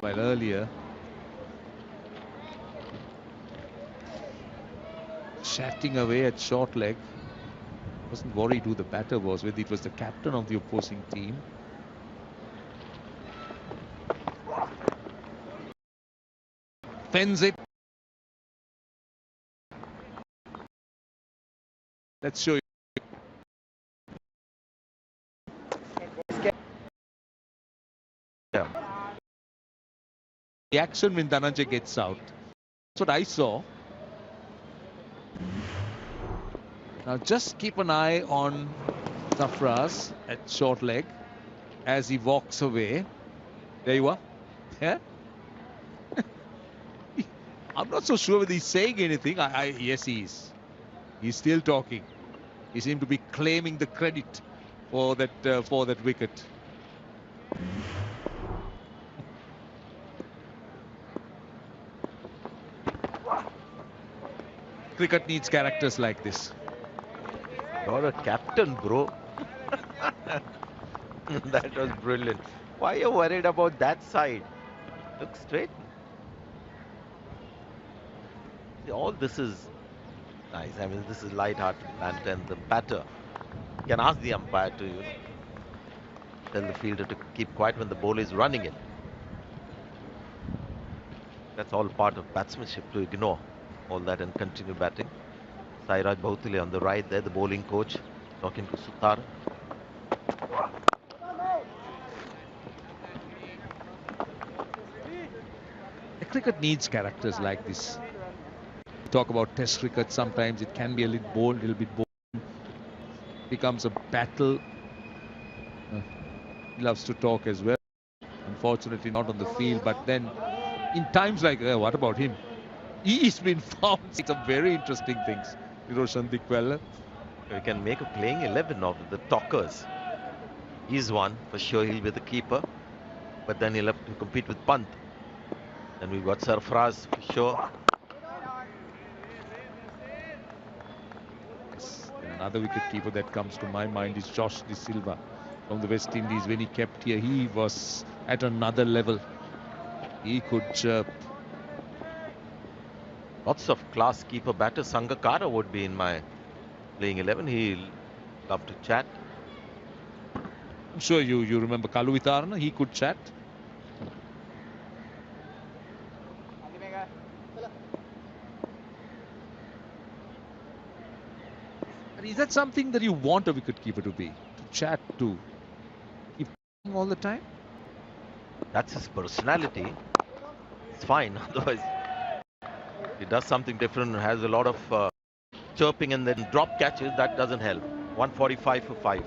while earlier. Chatting away at short leg. Wasn't worried who the batter was, whether it was the captain of the opposing team. Fends it. Let's show you. Yeah. The action when Dhananjay gets out. That's what I saw. Now just keep an eye on Zafraz at short leg as he walks away. There you are. Yeah. I'm not so sure whether he's saying anything. Yes, he is. He's still talking. He seemed to be claiming the credit for that wicket. Cricket needs characters like this. You're a captain, bro. That was brilliant. Why are you worried about that side? Look straight. See, all this is nice. I mean, this is light-hearted banter, and the batter can ask the umpire to, tell the fielder to keep quiet when the bowler is running in. That's all part of batsmanship, to ignore all that and continue batting. Sairaj Bhautile on the right there, the bowling coach, talking to Sutar. The cricket needs characters like this. Talk about test cricket, sometimes it can be a little bit boring. Becomes a battle. He loves to talk as well. Unfortunately not on the field, but then in times like what about him? He's been found some very interesting things. Roshan Dikwella. We can make a playing 11 of the talkers. He's one, for sure he'll be the keeper. But then he'll have to compete with Pant. Then we've got Sarfraz for sure. Yes. Another wicket keeper that comes to my mind is Josh De Silva from the West Indies. When he kept here, he was at another level. He could chirp. Lots of class keeper batters. Sangakkara would be in my playing 11. He'll love to chat. I'm sure you remember Kalu Vitarna. He could chat. And is that something that you want a wicketkeeper to be? To chat, to keep all the time? That's his personality. It's fine. Otherwise, he does something different and has a lot of chirping and then drop catches. That doesn't help. 145 for 5.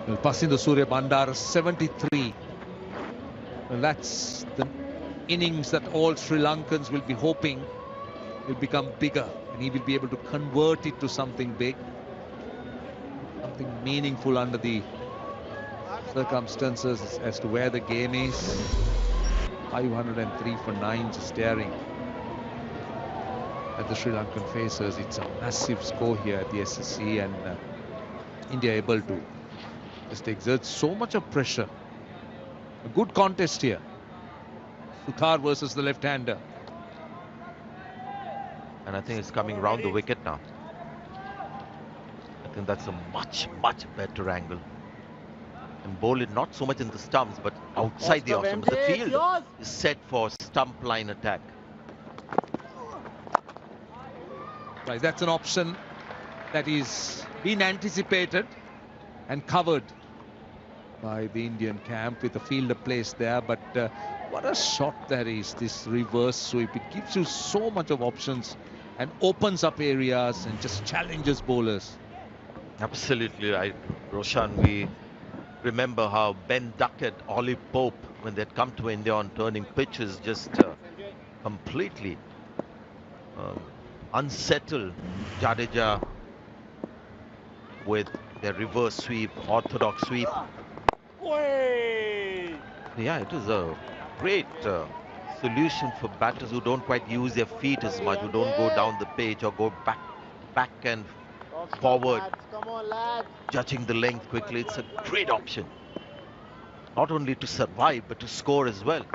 Well, Pasindo Surya Bandar 73. Well, that's the innings that all Sri Lankans will be hoping will become bigger, and he will be able to convert it to something big, something meaningful under the circumstances as to where the game is. 503 for 9, just staring at the Sri Lankan facers. It's a massive score here at the SSC, and India able to just exert so much of pressure. A good contest here. Sutar versus the left-hander. And I think it's coming round the wicket now. I think that's a much, much better angle. And bowl it not so much in the stumps, but outside the off stumps. The field is set for stump line attack. Right, that's an option that is been anticipated and covered by the Indian camp with the fielder placed there. But what a shot that is, this reverse sweep. It gives you so much of options and opens up areas and just challenges bowlers. Absolutely right, Roshan. We remember how Ben Duckett, Ollie Pope when they'd come to India on turning pitches, just completely um, unsettle Jadeja with their reverse sweep, orthodox sweep. Yeah, it is a great solution for batters who don't quite use their feet as much, who don't go down the pitch or go back and forward, judging the length quickly. It's a great option, not only to survive but to score as well.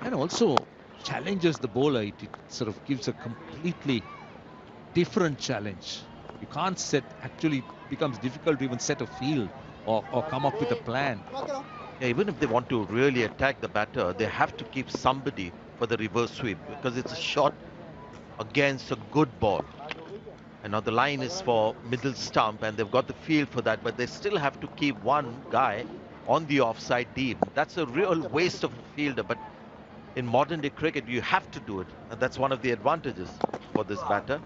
And also challenges the bowler. It sort of gives a completely different challenge. You can't set, actually becomes difficult to even set a field or come up with a plan. Yeah, even if they want to really attack the batter, they have to keep somebody for the reverse sweep because it's a shot against a good ball. And now the line is for middle stump and they've got the field for that, but they still have to keep one guy on the offside deep. That's a real waste of a fielder, but in modern day cricket you have to do it, and that's one of the advantages for this batter.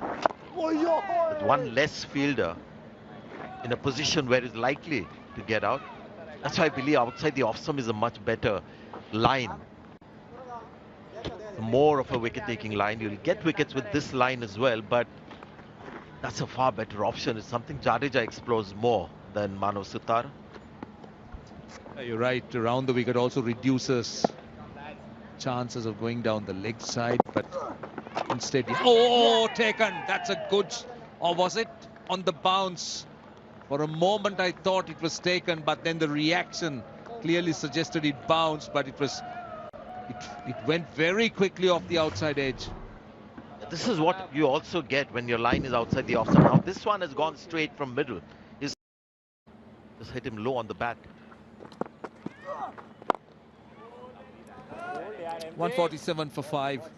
With one less fielder in a position where he's likely to get out. That's why I believe outside the off stump is a much better line. More of a wicket-taking line. You'll get wickets with this line as well, but that's a far better option. It's something Jadeja explores more than Manav Sutar. You're right. Around the wicket also reduces chances of going down the leg side, but instead, taken. That's a good, or was it on the bounce? For a moment I thought it was taken, but then the reaction clearly suggested it bounced, but it went very quickly off the outside edge. This is what you also get when your line is outside the off stump. Now this one has gone straight from middle. He's just hit him low on the bat. 147 for 5.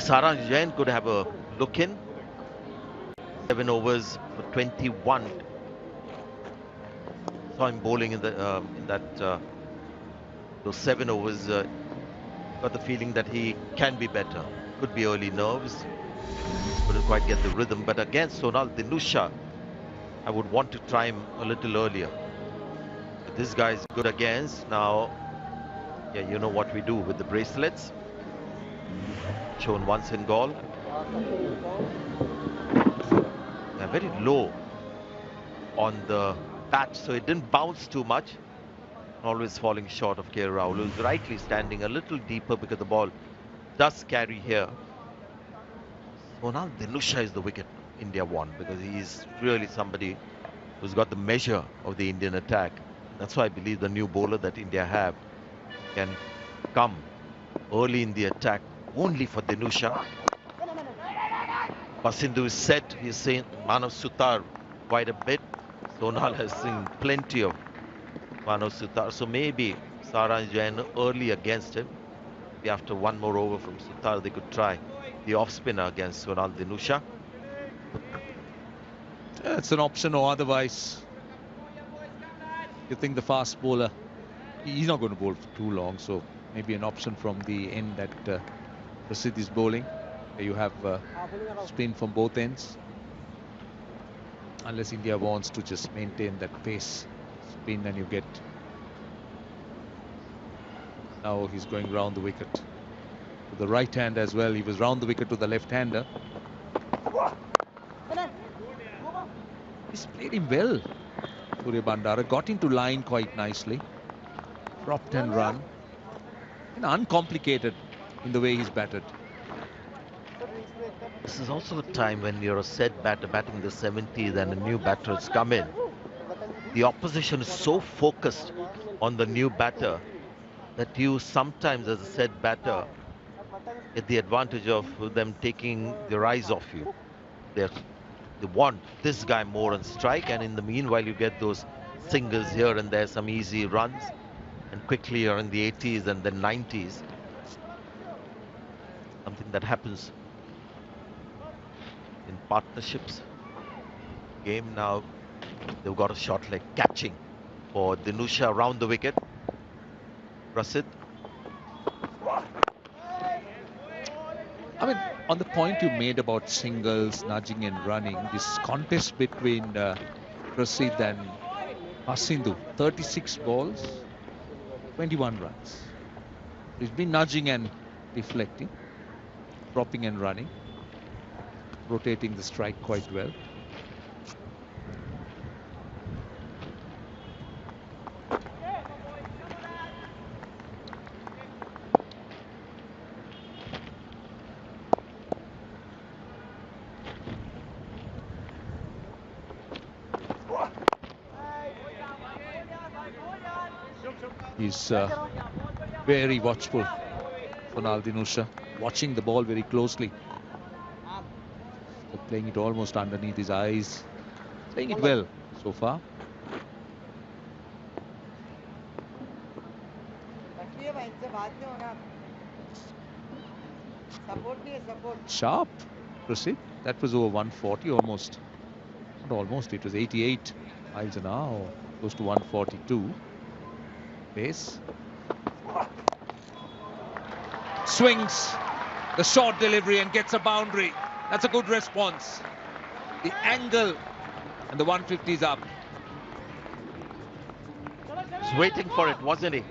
Saransh Jain could have a look in. 7 overs for 21. Saw him bowling in those 7 overs. Got the feeling that he can be better. Could be early nerves. Couldn't quite get the rhythm. But against Sonal Dinusha, I would want to try him a little earlier. But this guy's good against. Now, yeah, you know what we do with the bracelets. Shown once in goal. Yeah, very low on the bat, so it didn't bounce too much. Always falling short of KL Rahul, who's rightly standing a little deeper because the ball does carry here. Sonal Dinusha is the wicket India won because he's really somebody who's got the measure of the Indian attack. That's why I believe the new bowler that India have can come early in the attack only for Dinusha. Basindu is set. He's seen Manav Sutar quite a bit. Sonal has seen plenty of Manav Sutar. So maybe Saransh Jain early against him. Maybe after one more over from Sutar, they could try the off spinner against Sonal Dinusha. It's an option, or otherwise, you think the fast bowler, he's not going to bowl for too long, so maybe an option from the end that Prasidh is bowling. You have spin from both ends. Unless India wants to just maintain that pace spin, and you get. Now he's going round the wicket to the right hand as well. He was round the wicket to the left hander. He's played him well. Surya Bandara got into line quite nicely. Dropped and run. And uncomplicated in the way he's batted. This is also a time when you're a set batter batting in the 70s and a new batter has come in. The opposition is so focused on the new batter that you sometimes, as a set batter, get the advantage of them taking their eyes off you. They're, they want this guy more on strike, and in the meanwhile, you get those singles here and there, some easy runs, and quickly you're in the 80s and then 90s. Something that happens in partnerships. Game now, they've got a shot like catching for Dinusha around the wicket. Prasid. I mean, on the point you made about singles, nudging and running, this contest between Prasid and Hasindu, 36 balls, 21 runs. He's been nudging and deflecting, dropping and running, rotating the strike quite well. He's very watchful, Sonal Dinusha, watching the ball very closely. So playing it almost underneath his eyes. Playing it well so far. Sharp, Prasid. That was over 140 almost. Not almost, it was 88 miles an hour, or close to 142. Pace. Swings the short delivery and gets a boundary. That's a good response. The angle and the 150 is up. He's waiting for it, wasn't he?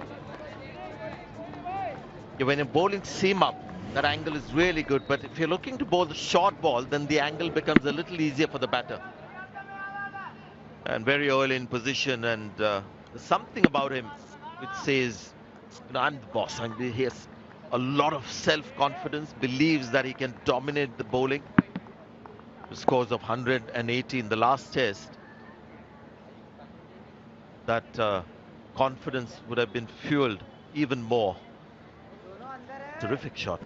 Yeah, when you're bowling seam up, that angle is really good. But if you're looking to bowl the short ball, then the angle becomes a little easier for the batter. And very early in position, and there's something about him which says, you know, I'm the boss. He has a lot of self-confidence, believes that he can dominate the bowling. The scores of 180 in the last test. That confidence would have been fueled even more. Terrific shot.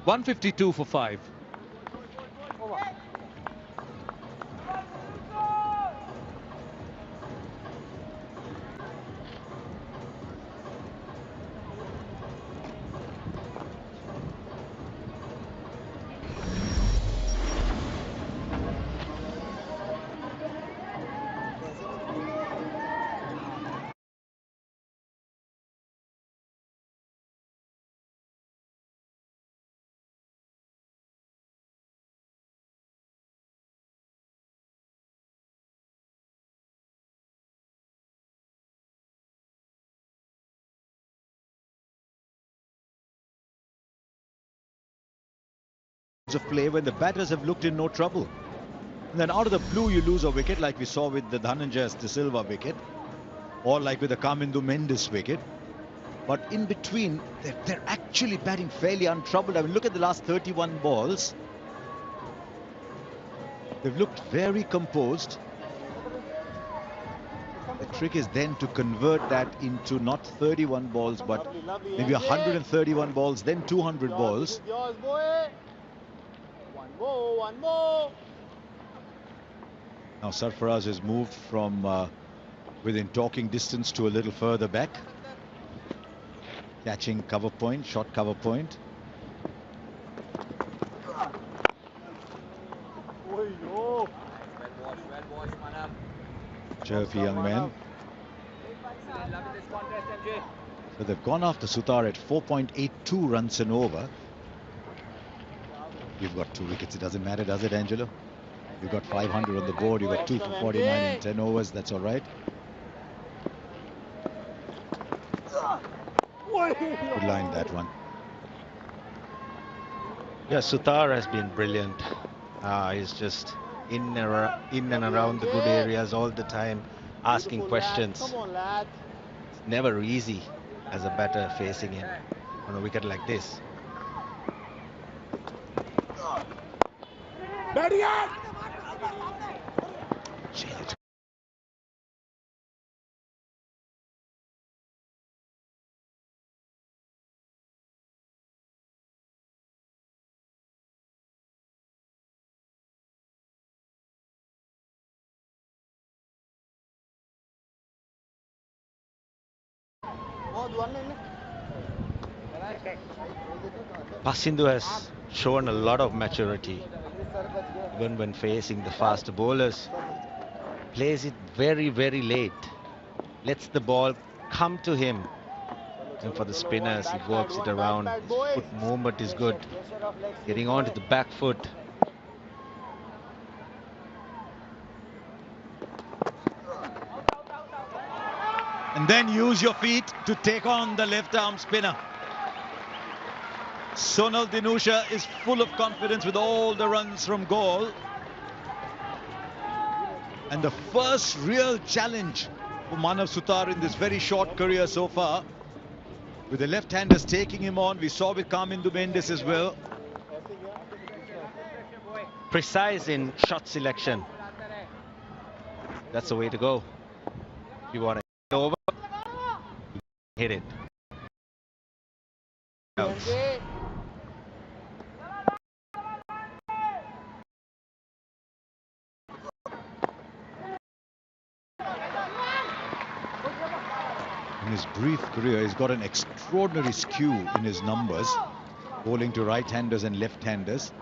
$152 for 5. Of play when the batters have looked in no trouble. And then out of the blue you lose a wicket like we saw with the Dhananjay De Silva wicket, or like with the Kamindu Mendes wicket. But in between, they're actually batting fairly untroubled. I mean, look at the last 31 balls. They've looked very composed. The trick is then to convert that into not 31 balls, but maybe 131 balls, then 200 balls. One more. Now Sarfaraz has moved from within talking distance to a little further back. Catching cover point, short cover point. Chirpy young man. So they've gone after Sutar at 4.82 runs an over. You've got 2 wickets, it doesn't matter, does it, Angelo? You've got 500 on the board, you've got 2 for 49 in 10 overs, that's all right. Good line, that one. Yeah, Sutar has been brilliant. He's just in and around the good areas all the time, asking questions. Come on, lad. never easy as a batter facing him on a wicket like this. Pasindu has shown a lot of maturity even when facing the faster bowlers. Plays it very, very late. Lets the ball come to him. And for the spinners, he works it around. His foot movement is good. Getting onto the back foot. And then use your feet to take on the left arm spinner. Sonal Dinusha is full of confidence with all the runs from goal. And the first real challenge for Manav Sutar in this very short career so far. With the left-handers taking him on. We saw with Kamindu Mendes as well. Precise in shot selection. That's the way to go. If you want to hit over, hit it. Outs. In his brief career, he's got an extraordinary skew in his numbers, bowling to right-handers and left-handers,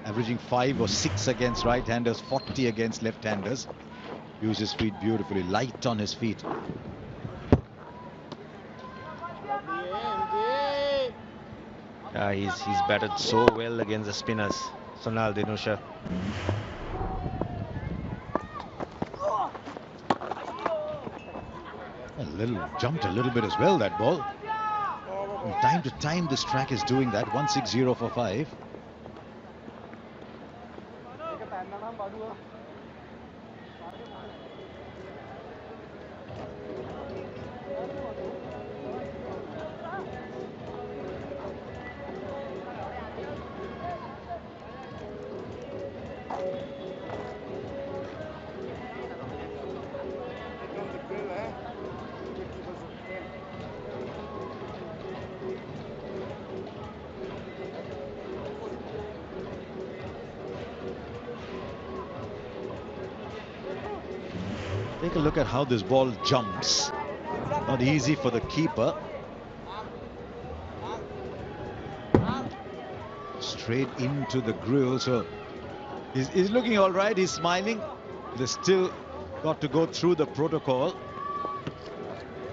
averaging 5 or 6 against right-handers, 40 against left-handers. Uses his feet beautifully, light on his feet. He's batted so well against the spinners, Sonal Dinusha. Jumped a little bit as well, that ball. From time to time, this track is doing that. 160 for 5. Take a look at how this ball jumps. Not easy for the keeper. Straight into the grill. So he's looking all right. He's smiling. He's still got to go through the protocol.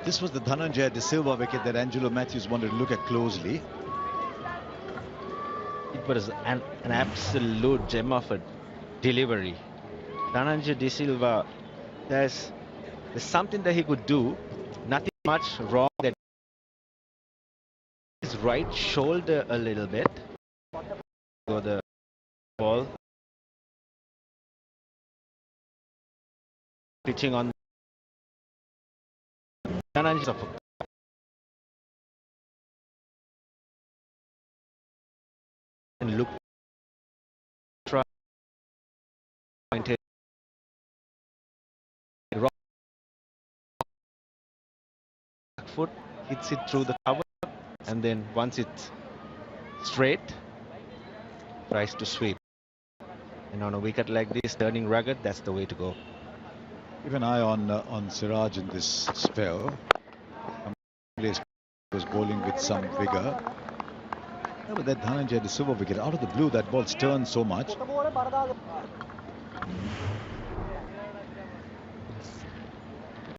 This was the Dhananjaya De Silva wicket that Angelo Matthews wanted to look at closely. It was an absolute gem of a delivery. Dhananjaya De Silva, there's something that he could do, nothing much wrong. That his right shoulder a little bit. Go the ball. Pitching on Dhananjaya and look try pointed foot, hits it through the cover, and then once it's straight, tries to sweep. And on a wicket like this, turning rugged, that's the way to go. Keep an eye on Siraj in this spell. Was bowling with some vigor. Yeah, but that Dhananjaya De Silva wicket, out of the blue, that ball's turned so much.